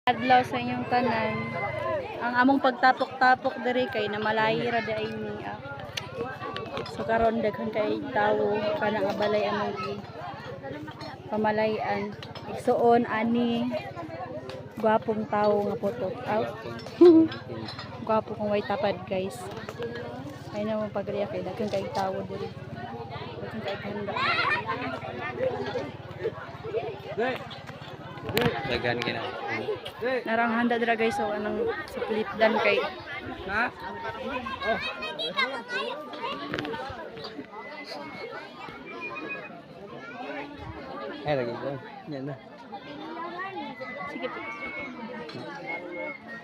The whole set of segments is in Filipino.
Adlaw sa inyong tanan. Ang among pagtapok-tapok diri kay na malayra dai ni. So karon daghan kay tawo kana nga balay among pamalayan. Igsuon ani gwapong tawo nga puto. Gwapo kung way tapad guys. Ay na mo pagriya kay daghan kay tawo diri. Daghan kay handa. Dagan gina. Narang handa dira guys so anang split dan kay. Ha? Oh. Ay lagi ko. Yan na. Sige po.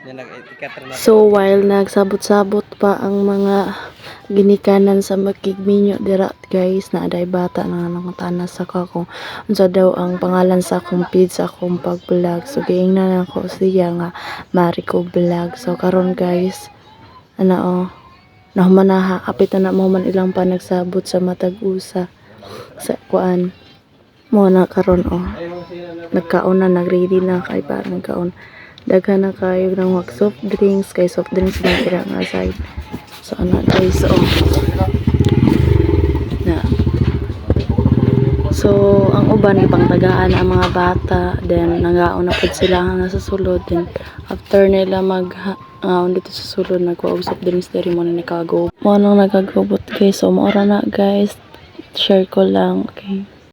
Yan nag-etiket na. So while nagsabot-sabot pa ang mga ginikanan sa makigminyo dira guys, na aday bata na nangutanas sa kung unsa daw ang pangalan sa akong page sa akong pag-vlog. So giingnan ako siya nga Marico Vlog. So karon guys, nahumanaha apit na mo man ilang pa nagsabot sa matag-usa sa kuan mo na karon nagkaon na, nagready na kay para nagkaon. Daghan na kayo ng soft drinks, kay soft drinks na tira nga side. So ano guys, na. So ang uban ibang tagaan ang mga bata, then nagaon na pud sila nga sa sulod, then after nila dito sa sulod nagkuha og soft drinks diri mo na nakago. Mo nang nagagubot guys, so mo ra na guys. Share ko lang, okay.